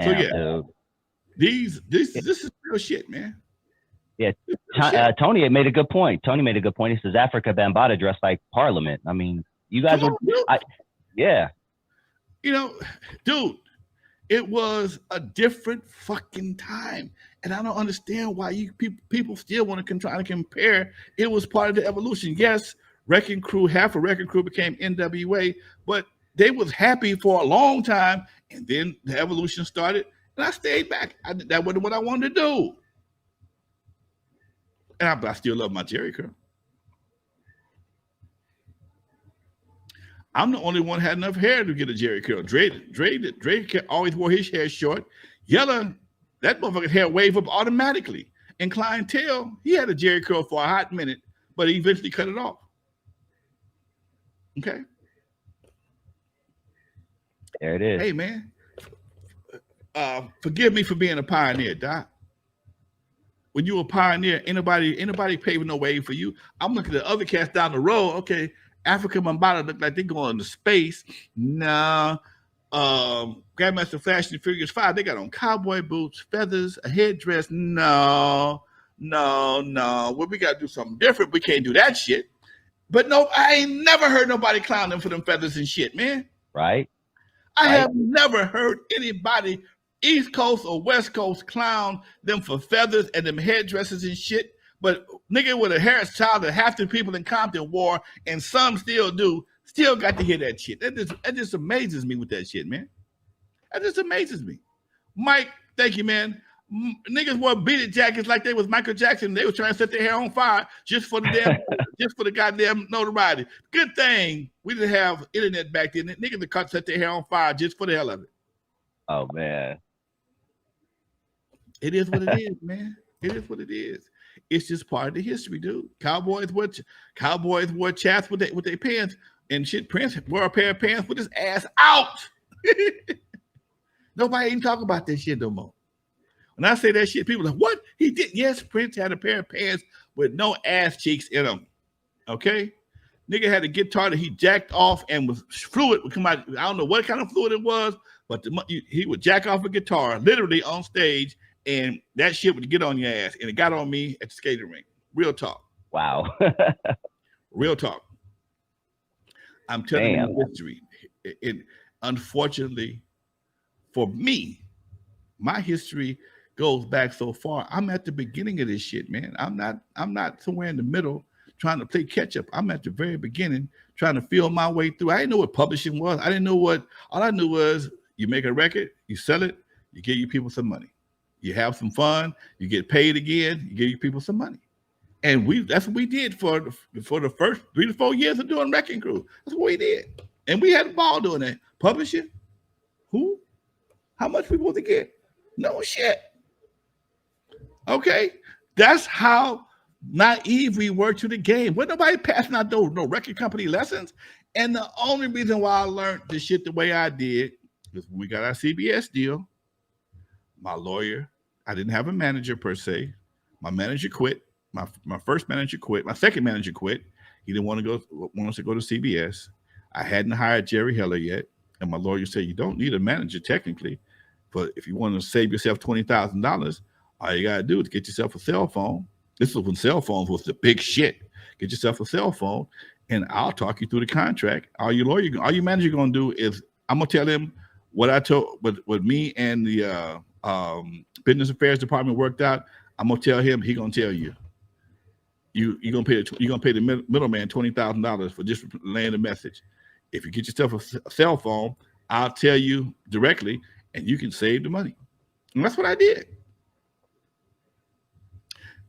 So Damn, yeah, dude. this is real shit, man. Yeah, Real shit. Tony had made a good point. Tony made a good point. He says Africa Bambaataa dressed like Parliament. I mean, you guys Come were, on, dude. I, yeah, You know, dude, it was a different fucking time. And I don't understand why you people still want to try to compare. It was part of the evolution. Yes, Wrecking Crew, half of Wrecking Crew became NWA, but they was happy for a long time, and then the evolution started, and I stayed back. That wasn't what I wanted to do. And I still love my Jerry curl. I'm the only one had enough hair to get a Jerry curl. Dre always wore his hair short. Yella, that motherfucker's hair wave up automatically. And Clientele, he had a Jerry curl for a hot minute, but he eventually cut it off. Okay. there it is. Hey man, forgive me for being a pioneer, Doc. When you were a pioneer, anybody paving no way for you. I'm looking at the other cats down the road. Okay, Africa Mambata look like they're going into space. Nah. Grandmaster Flash and Furious 5, they got on cowboy boots, feathers, a headdress. No, no, no. Well, we got to do something different. We can't do that shit. But no, I ain't never heard nobody clown them for them feathers and shit, man. Right? I Right? have never heard anybody, East Coast or West Coast, clown them for feathers and them headdresses and shit. But nigga with a hairstyle that half the people in Compton wore, and some still do, still got to hear that shit. That just amazes me with that shit, man. That just amazes me. Mike, thank you, man. Niggas wore beaded jackets like they was Michael Jackson. They were trying to set their hair on fire just for the damn, just for the goddamn notoriety. Good thing we didn't have internet back then. Niggas that set their hair on fire just for the hell of it. Oh man. It is what it is, man. It is what it is. It's just part of the history, dude. Cowboys wore chaps with their pants and shit. Prince wore a pair of pants with his ass out. Nobody even talk about this shit no more. When I say that shit, people are like, what? He did. Yes, Prince had a pair of pants with no ass cheeks in them. Okay? Nigga had a guitar that he jacked off and was fluid would come out. I don't know what kind of fluid it was, but he would jack off a guitar literally on stage, and that shit would get on your ass. And it got on me at the skating rink. Real talk. Wow. Real talk. I'm telling Damn. you history. Unfortunately, for me, my history goes back so far. I'm at the beginning of this shit, man. I'm not somewhere in the middle trying to play catch up. I'm at the very beginning trying to feel my way through. I didn't know what publishing was. I didn't know what. All I knew was you make a record, you sell it, you give your people some money. You have some fun, you get paid again, you give your people some money. And that's what we did for the first 3 to 4 years of doing Wrecking Crew. That's what we did. And we had a ball doing that. Publishing? Who? How much we supposed to get? No shit. Okay, that's how naive we were to the game. When nobody passing out no record company lessons. And the only reason why I learned this shit the way I did is when we got our CBS deal. My lawyer, I didn't have a manager per se. My manager quit. My first manager quit. My second manager quit. He didn't want us to go to CBS. I hadn't hired Jerry Heller yet. And my lawyer said, you don't need a manager technically. But if you want to save yourself $20,000, all you got to do is get yourself a cell phone. This was when cell phones was the big shit. Get yourself a cell phone, and I'll talk you through the contract. All your manager going to do is I'm going to tell him what I told, what me and the business affairs department worked out. I'm going to tell him. He going to tell you. You're going to pay the middleman $20,000 for just laying the message. If you get yourself a cell phone, I'll tell you directly, and you can save the money. And that's what I did.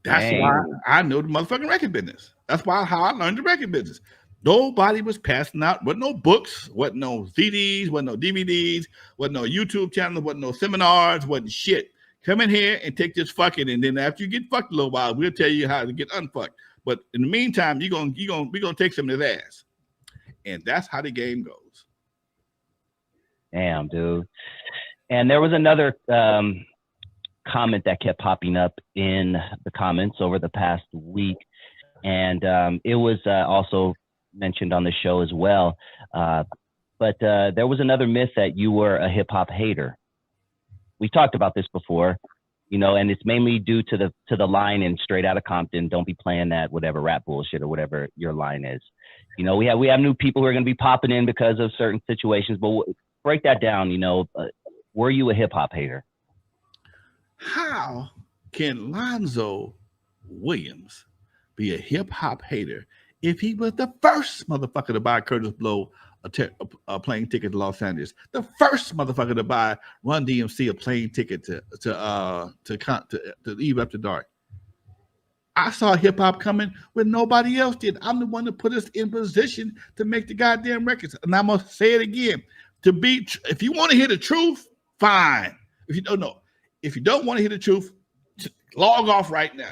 That's why I know the motherfucking record business. That's how I learned the record business. Nobody was passing out, wasn't no books, wasn't no CDs, wasn't no DVDs, wasn't no YouTube channels, wasn't no seminars, wasn't shit. Come in here and take this fucking, and then after you get fucked a little while, we'll tell you how to get unfucked. But in the meantime, we're gonna take some of his ass. And that's how the game goes. Damn, dude. And there was another comment that kept popping up in the comments over the past week, and it was also mentioned on the show as well. But there was another myth that you were a hip hop hater. we talked about this before, you know, and it's mainly due to the line in Straight Outta Compton. Don't be playing that whatever rap bullshit or whatever your line is. You know, we have new people who are going to be popping in because of certain situations, but break that down. You know, were you a hip hop hater? How can Lonzo Williams be a hip hop hater if he was the first motherfucker to buy Curtis Blow a plane ticket to Los Angeles, the first motherfucker to buy Run DMC a plane ticket to Eve After Dark? I saw hip hop coming when nobody else did. I'm the one that put us in position to make the goddamn records. And I'm gonna say it again: if you want to hear the truth, fine. If you don't know, if you don't want to hear the truth, log off right now.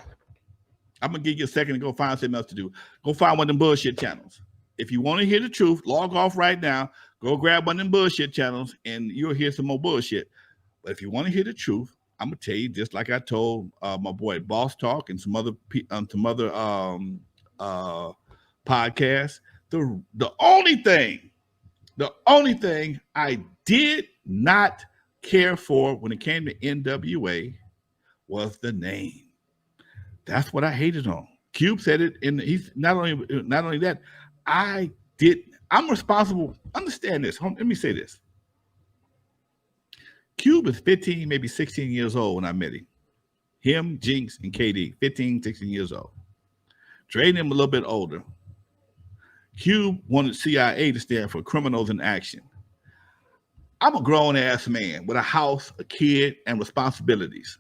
I'm gonna give you a second to go find something else to do. Go find one of them bullshit channels. If you want to hear the truth, log off right now. Go grab one of them bullshit channels, and you'll hear some more bullshit. But if you want to hear the truth, I'm gonna tell you, just like I told my boy Boss Talk and some other podcasts. The only thing I did not care for when it came to N.W.A. was the name. That's what I hated on. Cube said it, and he's not only that. I'm responsible. Understand this. Let me say this. Cube is 15, maybe 16 years old when I met him. Him, Jinx, and KD, 15, 16 years old. Dre and him a little bit older. Cube wanted CIA to stand for Criminals in Action. I'm a grown-ass man with a house, a kid, and responsibilities.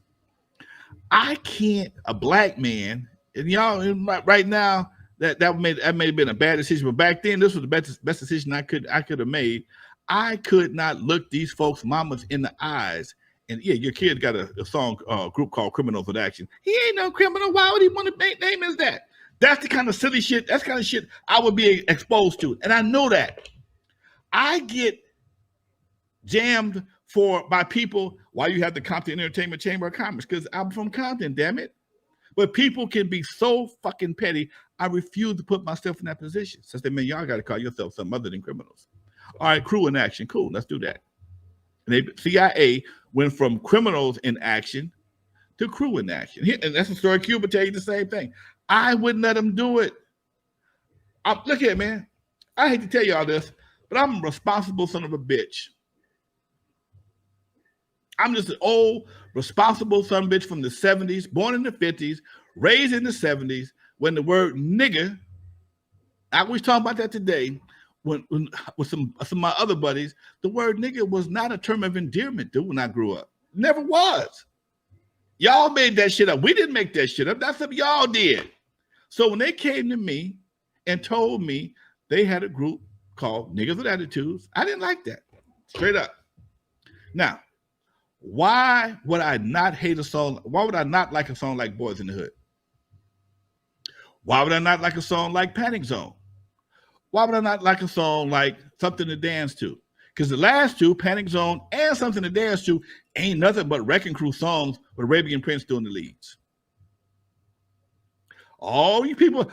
I can't, a black man, and y'all right now, that may have been a bad decision, but back then this was the best decision I could have made. I could not look these folks' mamas in the eyes. And yeah, your kid got a song group called Criminals with Action. He ain't no criminal. Why would he want to make name as that? That's the kind of silly shit. That's the kind of shit I would be exposed to. And I know that. I get jammed by people while you have the Compton Entertainment Chamber of Commerce, because I'm from Compton, damn it. But people can be so fucking petty. I refuse to put myself in that position. Since they mean y'all got to call yourself something other than criminals. All right, Crew in Action. Cool, let's do that. And CIA went from Criminals in Action to Crew in Action. And that's the story. Cuba tell you the same thing. I wouldn't let them do it. Look here, man. I hate to tell y'all this, but I'm a responsible son of a bitch. I'm just an old, responsible son of a bitch from the 70s, born in the 50s, raised in the 70s, when the word nigga, I was talking about that today, when with some of my other buddies, the word nigga was not a term of endearment, dude, when I grew up. Never was. Y'all made that shit up. We didn't make that shit up. That's what y'all did. So when they came to me and told me they had a group called Niggas with Attitudes, I didn't like that. Straight up. Now, why would I not hate a song? Why would I not like a song like Boys in the Hood? Why would I not like a song like Panic Zone? Why would I not like a song like Something to Dance To? Because the last two, Panic Zone and Something to Dance To, ain't nothing but Wrecking Crew songs with Arabian Prince doing the leads. All you people,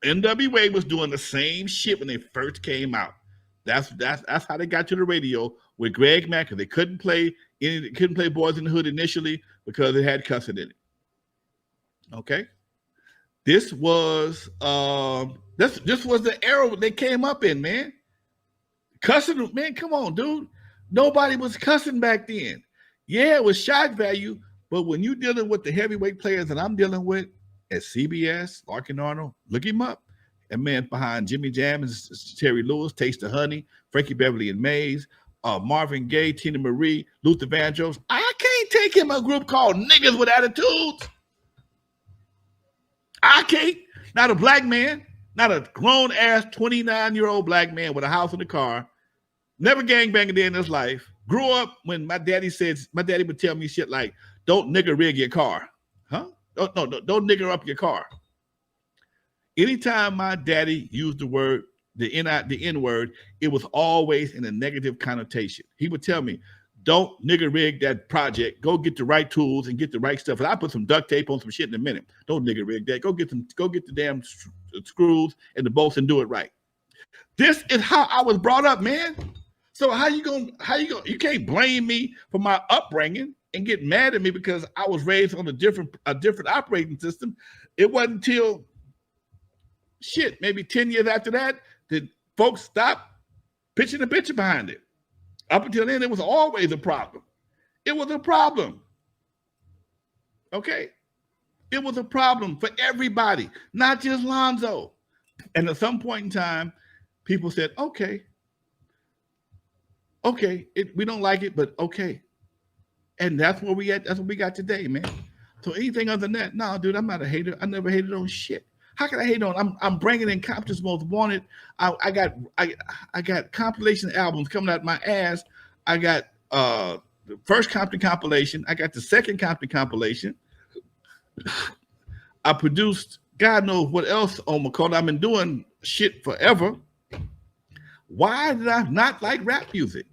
N.W.A. was doing the same shit when they first came out. That's how they got to the radio with Greg Mack, because they couldn't play Boys in the Hood initially because it had cussing in it. Okay, this was the era they came up in, man. Cussing, man, come on, dude. Nobody was cussing back then. Yeah, it was shock value, but when you're dealing with the heavyweight players that I'm dealing with at CBS, Larkin Arnold, look him up. A man behind Jimmy Jam and Terry Lewis, Taste of Honey, Frankie Beverly and Mays, Marvin Gaye, Tina Marie, Luther Vandross. I can't take him a group called Niggas with Attitudes. I can't. Not a black man, not a grown-ass 29-year-old black man with a house and a car, never gangbanged a day in his life, grew up when my daddy would tell me shit like, don't nigger rig your car. Huh? Don't nigger up your car. Anytime my daddy used the word, the N word, it was always in a negative connotation. He would tell me, don't nigger rig that project. Go get the right tools and get the right stuff. And I put some duct tape on some shit in a minute. Don't nigger rig that. Go get the damn screws and the bolts and do it right. This is how I was brought up, man. So you can't blame me for my upbringing and get mad at me because I was raised on a different operating system. It wasn't until maybe 10 years after that folks stopped pitching the picture behind it. Up until then, it was always a problem. It was a problem. Okay? It was a problem for everybody, not just Lonzo. And at some point in time, people said, okay, we don't like it, but okay. And that's where we at. That's what we got today, man. So anything other than that, no, dude, I'm not a hater. I never hated on shit. How can I hate on? I'm bringing in Compton's Most Wanted. I got compilation albums coming out my ass. I got the first Compton compilation. I got the second Compton compilation. I produced God knows what else on Michel'le. I've been doing shit forever. Why did I not like rap music?